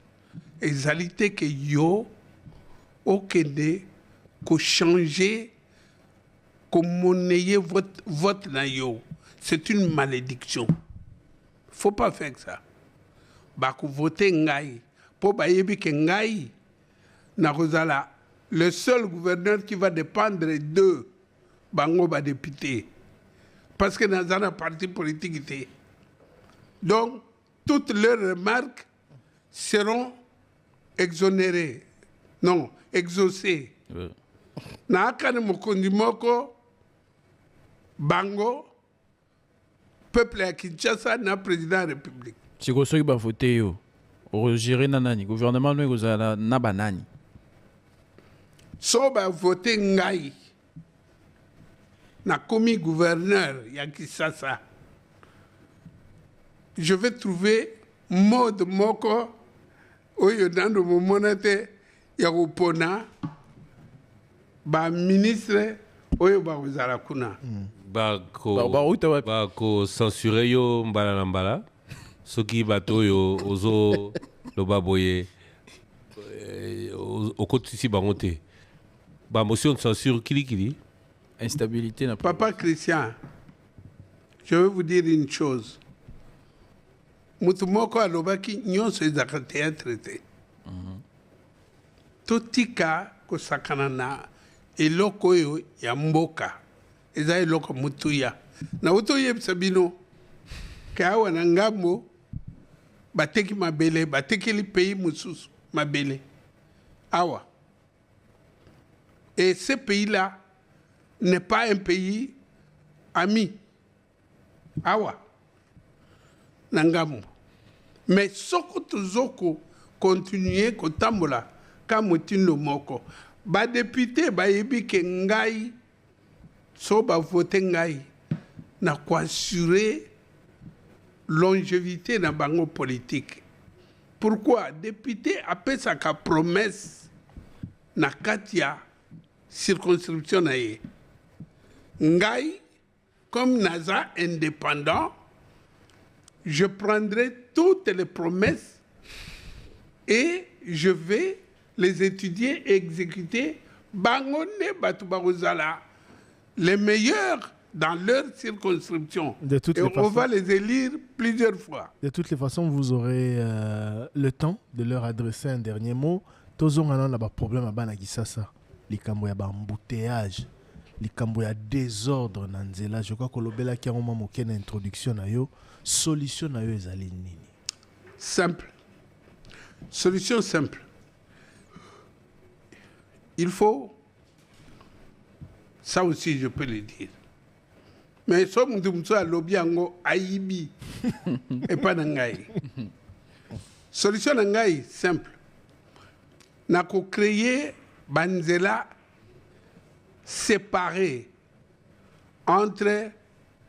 Exalité que yo okende ko changer ko monnayer votre vote na yo. C'est une malédiction. Faut pas faire ça. Baku voter ngai pour bayebi ke ngai na kozala le seul gouverneur qui va dépendre de bango ba député parce que dans un parti politique était. Donc toutes leurs remarques seront exonérées, non, exaucées. Na akane mokondi moko bango peuple à Kinshasa na président de la République. Si vous avez voté, vous gérez nanani. Gouvernement, vous avez na banani. So ba voté ngai na commis gouverneur ya Kinshasa. Je vais trouver mode moko oyo dans mo monate ya kopona ba ministre oyo ba uzala kuna. Bako censuré yo mbala na mbala. Soki bato yo ozo loba boye okotisi bango te. Ba motion de censure kili. Instabilité n'a pas. Papa Christian, je vais vous dire une chose. Mutumoko alobaki nyonso ezaka théâtre te. Totika kosakana na eloko oyo ya mboka. Eza eloko mutuya. Na otoyebisa bino ke awa na ngambo bateki mabele, batekeli pays mususu mabele. Awa. Et ce pays-là n'est pas un pays ami. Awa. Nangamu. Mais soko tozoko continuer kotambola kamutindo moko. Ba député ba yebi ke ngai so ba voter ngai na ko assurer longévité na bango politique. Pourquoi député appelle sa promesse na katia circonscription na ye. Ngai comme naza indépendant, je prendrai toutes les promesses et je vais les étudier et exécuter. Bangone batu barozala les meilleurs dans leur circonscription. De toutes Et les on façons. va les élire plusieurs fois. De toutes les façons, vous aurez le temps de leur adresser un dernier mot. Tozon a un problème à Banakisasa. Les cambo ya embouteillage, les cambo ya désordre nanzela. Je crois que l'obéla qui a un moment une introduction na yo, solution na yo ezali nini. Simple. Solution simple. Il faut, ça aussi je peux le dire, mais somme de lobiango aibi et pas nangai. Solution nangai simple. N'a qu'à créer banzela séparé entre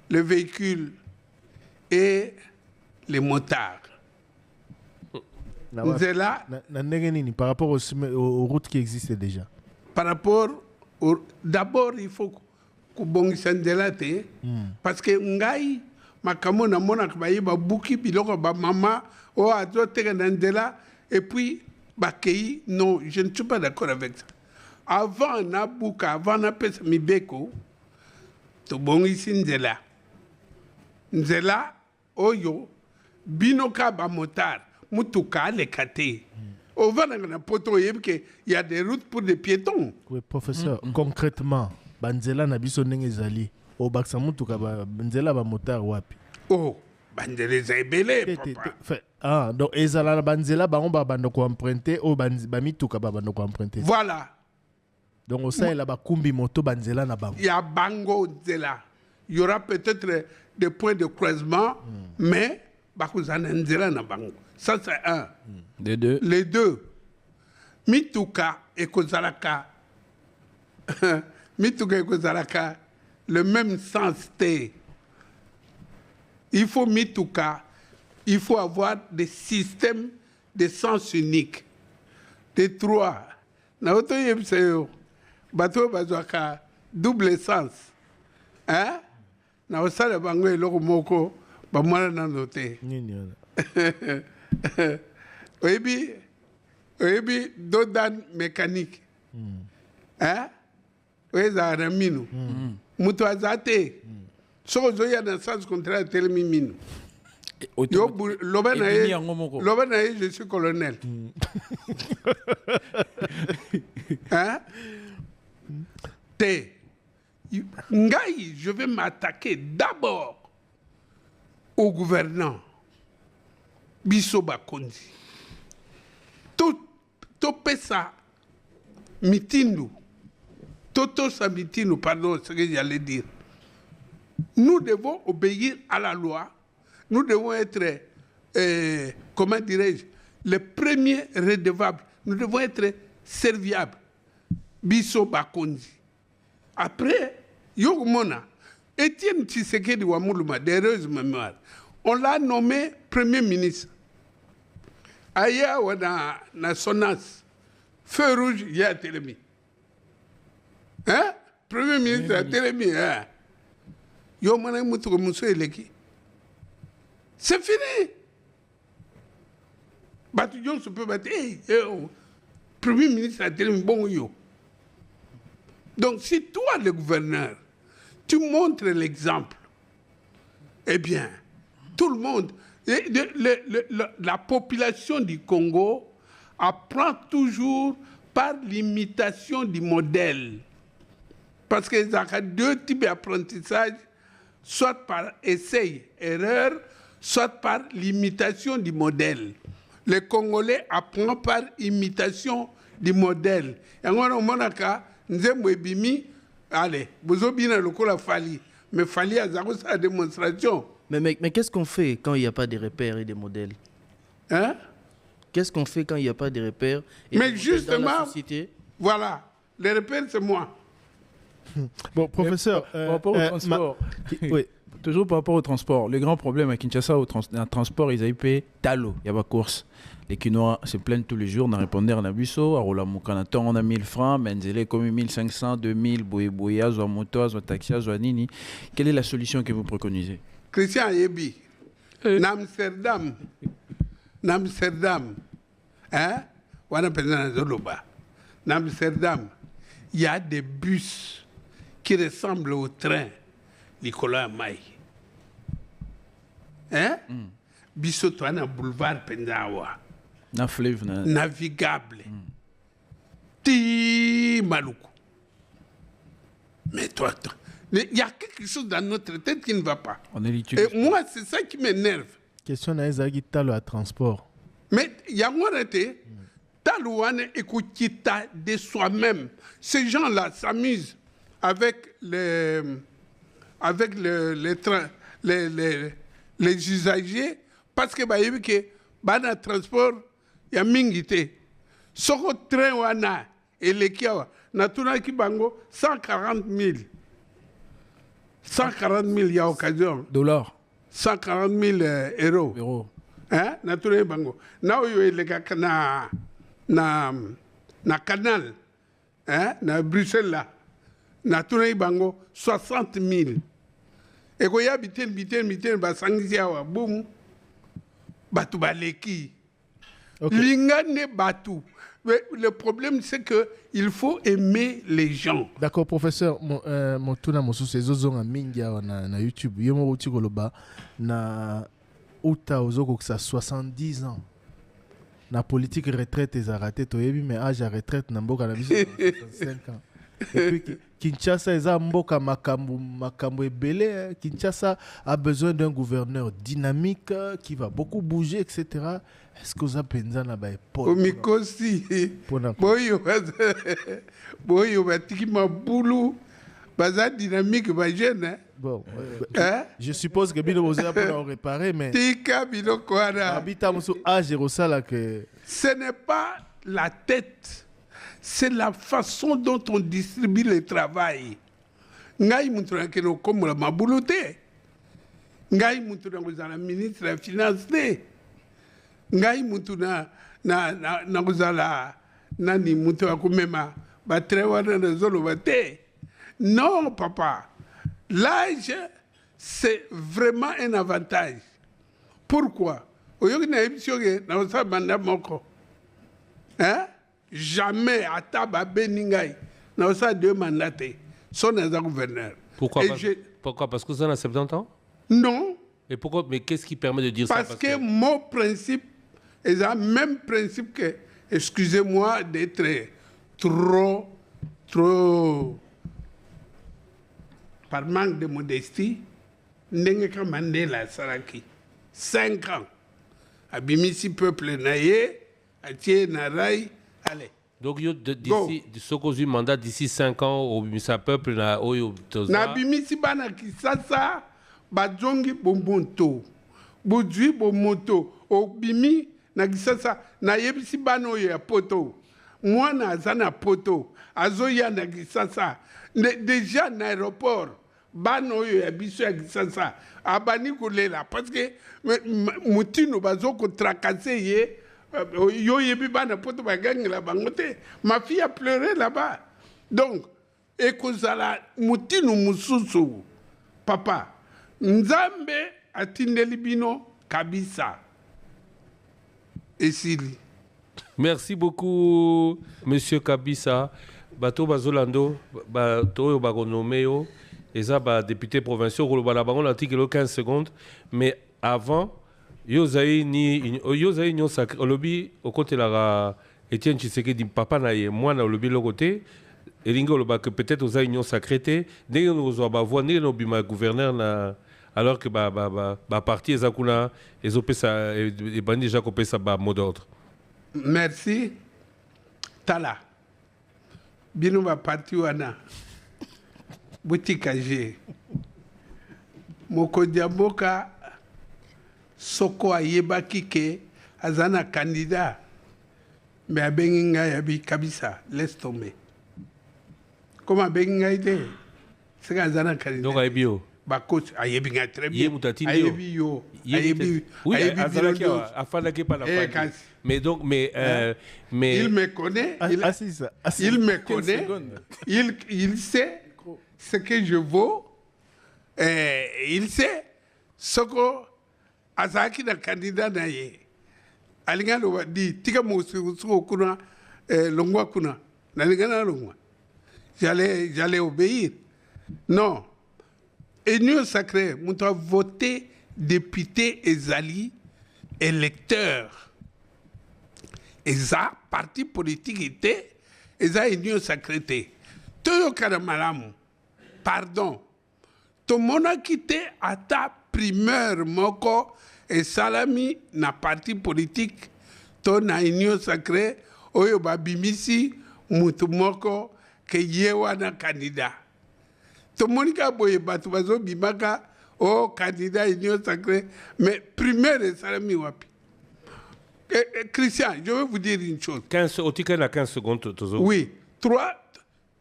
le véhicule et les motards. Nzela, Par rapport aux routes qui existent déjà. par rapport au... D'abord, il faut que bongisa nzela te parce que ngai makamo na mona ka ba buki biloko ba mama o azo teka na nzela et puis ba kei non, je ne suis pas d'accord avec ça. Avant na buka, avant na pesa mibeko to bongisi nzela. Nzela oyo binoka ba motard mutuka le kate. Au Vanangana poto il y a des routes pour des piétons. Oui, professeur, concrètement, banzela na biso ndenge ezali. O baksa mutuka banzela ba motar wapi. Oh, banzela ezebele papa. Ah, donc ezala na banzela bango ba bando ko emprunter o ba mituka ba bando ko emprunter. Voilà. Donc au sein là ba kumbi moto banzela na bango. Il y a bango nzela. Il y aura peut-être des points de croisement, mais bakuzana nzela na bango. Ça c'est un. Les deux. Les deux. Mituka et Kozalaka. Mituka et Kozalaka, le même sens T. Il faut Mituka, il faut avoir des systèmes de sens uniques. Des trois. Naoto yebseyo, bato bazwaka double sens. Hein? Naosala bango eloko moko, bamwana nanote. Nini wana. Oyebi dodan mécanique. Hein? Oeza ramino. Mutu azate. Soko zoya na sens contraire telemi mino. Yo loba na ye, je suis colonel. Hein? Te. Ngai, je vais m'attaquer d'abord au gouvernant. Biso Bakonzi. Tout pesa mitindu. Toto sa mitindu, pardon, c'est ce que j'allais dire. Nous devons obéir à la loi. Nous devons être, comment dirais-je, les premiers redevables. Nous devons être serviables. Biso Bakonzi. Après, Yogmona, Étienne Tshisekedi Wamoulouma, d'heureuse mémoire, on l'a nommé Premier ministre. Aya wana na Sonas, feu rouge, il y a Télémi. Hein? Premier ministre a Télémi. Hein? Yo mana mutuko muso eleki. C'est fini. Batu Dion se peut battre. Hey, oh. Premier ministre a Télémi, bon yo. Donc si toi, le gouverneur, tu montres l'exemple, eh bien, tout le monde... La population du Congo apprend toujours par l'imitation du modèle. Parce qu'il y a deux types d'apprentissage, soit par essai, erreur, soit par l'imitation du modèle. Les Congolais apprennent par imitation du modèle. Et on a allez, vous avez bien le Fali, mais Fali a sa démonstration. Mais qu'est-ce qu'on fait quand il n'y a pas de repères et de modèles? Hein? Qu'est-ce qu'on fait quand il n'y a pas de repères et mais de justement, dans la société? Voilà, les repères, c'est moi. Bon, professeur, par rapport au transport, oui, toujours par rapport au transport, le grand problème à Kinshasa, dans le transport, ils avaient payé talo, il y avait course. Les Kinois se plaignent tous les jours, on a répondu à Nabusso, à Rolamukanaton, on a 1000 francs, Menzele comme 1500, 2000, Bouyeboya, Zoamoto, Zoataxia, Zoanini. Quelle est la solution que vous préconisez? Christian Yebi, Namsterdam, hein? Namsterdam, il y a des bus qui ressemble au train Nicolas Maï. Hein? Biso to na boulevard Pendawa. Na fleuve na. Navigable. Ti Maluku. Mais toi, il y a quelque chose dans notre tête qui ne va pas. On est Et moi, c'est ça qui m'énerve. Question na ezaki talo à transport. Mais il y a moins été. Talouane écoutita de soi-même. Ces gens-là s'amusent avec les usagers parce que bah il que bana transport ya mingité. Soko train wana et les kiawa natuna ki bango 140 000. 140 000 y a occasion. $. 140 000 euros. Euros. Hein? Natuna bango. Na oyo le na canal. Hein? Na Bruxelles là. Natuna bango 60 000. Et quand il y a biten basangisia wa boum batu baleki. Lingane batu. Mais le problème c'est que il faut aimer les gens. D'accord, professeur. Motuna mosu sezozonga mingia na YouTube. Yomo uti koloba na uta ozoko ça 70 ans. Na politique retraite est raté toyebi mais âge à retraite na mboka na biso 65 ans. Et puis Kinshasa eza mboka makambo ebele. Kinshasa a besoin d'un gouverneur dynamique qui va beaucoup bouger, etc. Est-ce que vous avez pensé na ba époque? Omikosi. Boyo batiki mabulu baza dynamique ba jeune. Bon, je suppose que bino vous avez pour réparer mais Tika bino kwara. Habita muso âge rosala que ce n'est pas la tête. C'est la façon dont on distribue le travail. Ngai mutuna keno comme la mabuluté. Ngai mutuna ngozala ministre de la finance te. Ngai mutuna na ngozala nani mutu akumema ba trewana na zolo bate. Non papa. L'âge c'est vraiment un avantage. Pourquoi? Oyoki na ebisoge na osa banda moko. Hein? Jamais à Taba Beningaï, n'a pas deux mandats, son gouverneur. Pourquoi? Pourquoi? Parce que ça a 70 ans? Non. Et pourquoi? Mais qu'est-ce qui permet de dire parce ça? Parce que mon principe est le même principe que, excusez-moi d'être trop, par manque de modestie, Ndengeka Mandela Saraki, 5 ans. Abimisi peuple naïe, Atie Narai. Allez. Donc, d'ici, ce mandat d'ici 5 ans, au Bimisa peuple, na oyo toza. Na bimisi bana kisasa, bajongi bomonto, bodui bomoto, au bimi na kisasa, na yebisi bana oyo ya poto. Moi na zana poto, azoya na kisasa. Déjà na aéroport, bana oyo ya biso ya kisasa, abani kulela parce que mutino bazoko tracasser ye. Ma fille a pleuré là-bas. Donc, ekozala mutinu mususu. Papa, Nzambe atindeli bino kabisa. Esili. Merci beaucoup, Monsieur Kabisa. Bato Bazolando, Bato Bagonomeo, Eza député provincial, Rolobalabango, l'article 15 secondes. Mais avant, Yozaï nyo sacré olobi au côté la Etienne Tshisekedi papa na ye moi na olobi le côté elingo loba que peut-être ozaï nyo sacrété ndenge ozo ba voix ndenge no bima gouverneur na alors que ba parti ezakuna ezopesa e bandi déjà kopesa ba mot d'ordre. Merci Tala bino ba parti wana butikaje moko diaboka soko ayebaki ke azana candidat mais abengi ngai abi kabisa laisse tomber comment abengi ngai te c'est azana candidat donc ayebio ba coach ayebi ngai très bien ayebi yo ayebi afala ke pas la fin mais donc mais il me connaît il me connaît il sait ce que je vaux il sait soko azaki na candidat na ye alinga lo di tika musu kuna longwa kuna na lingana longwa j'allais obéir Non. Union sacrée, nous avons voté député Ezali, électeur. Et ça, parti politique était, et ça, Union sacrée. Toyo Karamalamu, pardon. Tout le monde a quitté à ta primeur moko et salami na parti politique, ton na Union sacrée, oyo babimisi, mutu moko, ke yewa na candidat. Tout le monde a boye batu bazo bimaka, oh candidat Union sacrée, mais primeur et salami wapi. Christian, je vais vous dire une chose. 15 secondes, Tozo. Oui,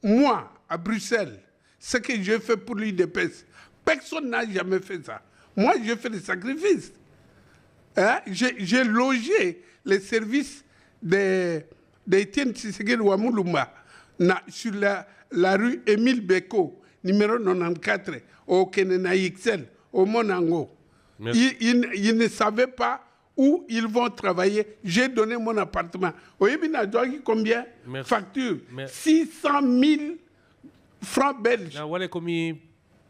moi, à Bruxelles, ce que j'ai fait pour l'UDPS, personne n'a jamais fait ça. Moi, j'ai fait des sacrifices. Hein? J'ai logé les services d'Étienne Tshisekedi Ouamoulumba sur la rue Émile Beko, numéro 94, au Kenena XL, au Monango. Ils ne savaient pas où ils vont travailler. J'ai donné mon appartement. Vous voyez, combien? Merci. Facture. Merci. 600 000 francs belges. Voilà comme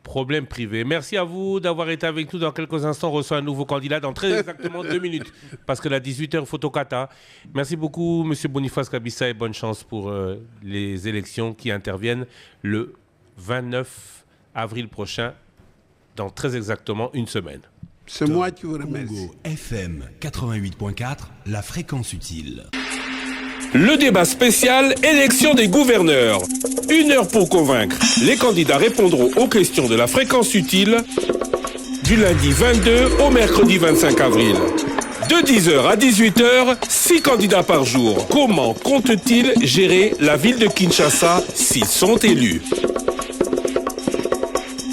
problème privé. Merci à vous d'avoir été avec nous. Dans quelques instants, on reçoit un nouveau candidat dans très exactement 2 minutes. Parce que la 18h, photokata. Merci beaucoup, M. Boniface Kabissa, et bonne chance pour les élections qui interviennent le 29 avril prochain, dans très exactement une semaine. C'est moi qui vous remercie. Congo FM 88.4, la fréquence utile. Le débat spécial élection des gouverneurs. 1 heure pour convaincre. Les candidats répondront aux questions de la fréquence utile du lundi 22 au mercredi 25 avril. De 10h à 18h, 6 candidats par jour. Comment comptent-ils gérer la ville de Kinshasa s'ils sont élus?